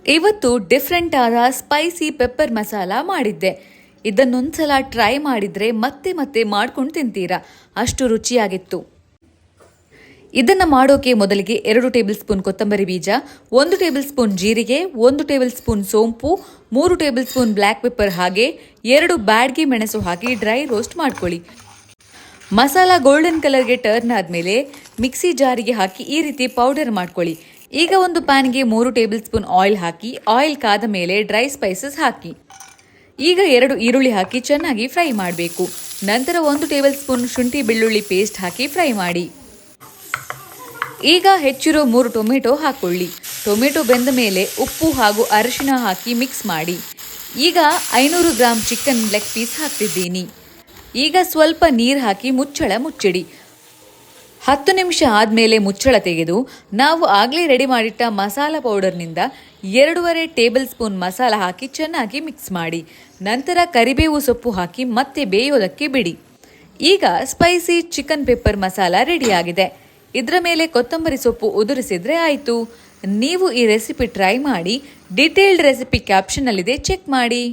ಇವತ್ತು ಡಿಫ್ರೆಂಟ್ ಆದ spicy pepper masala ಮಾಡಿದ್ದೆ. ಇದನ್ನೊಂದ್ಸಲ ಟ್ರೈ ಮಾಡಿದ್ರೆ ಮತ್ತೆ ಮತ್ತೆ ಮಾಡ್ಕೊಂಡು ತಿಂತೀರಾ, ಅಷ್ಟು ರುಚಿಯಾಗಿತ್ತು. ಇದನ್ನು ಮಾಡೋಕೆ ಮೊದಲಿಗೆ 2 ಟೇಬಲ್ ಸ್ಪೂನ್ ಕೊತ್ತಂಬರಿ ಬೀಜ, 1 ಟೇಬಲ್ ಸ್ಪೂನ್ ಜೀರಿಗೆ, 1 ಟೇಬಲ್ ಸ್ಪೂನ್ ಸೋಂಪು, 3 ಟೇಬಲ್ ಸ್ಪೂನ್ ಬ್ಲ್ಯಾಕ್ ಪೆಪ್ಪರ್ ಹಾಗೆ 2 ಬ್ಯಾಡಗಿ ಮೆಣಸು ಹಾಕಿ ಡ್ರೈ ರೋಸ್ಟ್ ಮಾಡ್ಕೊಳ್ಳಿ. ಮಸಾಲ ಗೋಲ್ಡನ್ ಕಲರ್ಗೆ ಟರ್ನ್ ಆದಮೇಲೆ ಮಿಕ್ಸಿ ಜಾರಿಗೆ ಹಾಕಿ ಈ ರೀತಿ ಪೌಡರ್ ಮಾಡ್ಕೊಳ್ಳಿ. ಈಗ ಒಂದು ಪ್ಯಾನ್ಗೆ 3 ಟೇಬಲ್ ಸ್ಪೂನ್ ಆಯಿಲ್ ಹಾಕಿ, ಆಯಿಲ್ ಕಾದ ಮೇಲೆ ಡ್ರೈ ಸ್ಪೈಸಸ್ ಹಾಕಿ. ಈಗ 2 ಈರುಳ್ಳಿ ಹಾಕಿ ಚೆನ್ನಾಗಿ ಫ್ರೈ ಮಾಡಬೇಕು. ನಂತರ 1 ಟೇಬಲ್ ಸ್ಪೂನ್ ಶುಂಠಿ ಬೆಳ್ಳುಳ್ಳಿ ಪೇಸ್ಟ್ ಹಾಕಿ ಫ್ರೈ ಮಾಡಿ. ಈಗ ಹೆಚ್ಚಿರೋ 3 ಟೊಮೆಟೊ ಹಾಕೊಳ್ಳಿ. ಟೊಮೆಟೊ ಬೆಂದ ಮೇಲೆ ಉಪ್ಪು ಹಾಗೂ ಅರಿಶಿನ ಹಾಕಿ ಮಿಕ್ಸ್ ಮಾಡಿ. ಈಗ 500 ಗ್ರಾಂ ಚಿಕನ್ ಲೆಗ್ ಪೀಸ್ ಹಾಕ್ತಿದ್ದೀನಿ. ಈಗ ಸ್ವಲ್ಪ ನೀರು ಹಾಕಿ ಮುಚ್ಚಳ ಮುಚ್ಚಿಡಿ. 10 ನಿಮಿಷ ಆದಮೇಲೆ ಮುಚ್ಚಳ ತೆಗೆದು ನಾವು ಆಗಲೇ ರೆಡಿ ಮಾಡಿಟ್ಟ ಮಸಾಲ ಪೌಡರ್ನಿಂದ 2.5 ಟೇಬಲ್ ಸ್ಪೂನ್ ಮಸಾಲ ಹಾಕಿ ಚೆನ್ನಾಗಿ ಮಿಕ್ಸ್ ಮಾಡಿ. ನಂತರ ಕರಿಬೇವು ಸೊಪ್ಪು ಹಾಕಿ ಮತ್ತೆ ಬೇಯೋದಕ್ಕೆ ಬಿಡಿ. ಈಗ ಸ್ಪೈಸಿ ಚಿಕನ್ ಪೆಪ್ಪರ್ ಮಸಾಲ ರೆಡಿಯಾಗಿದೆ. ಇದರ ಮೇಲೆ ಕೊತ್ತಂಬರಿ ಸೊಪ್ಪು ಉದುರಿಸಿದ್ರೆ ಆಯಿತು. ನೀವು ಈ ರೆಸಿಪಿ ಟ್ರೈ ಮಾಡಿ. ಡೀಟೇಲ್ಡ್ ರೆಸಿಪಿ ಕ್ಯಾಪ್ಷನ್ನಲ್ಲಿದೆ, ಚೆಕ್ ಮಾಡಿ.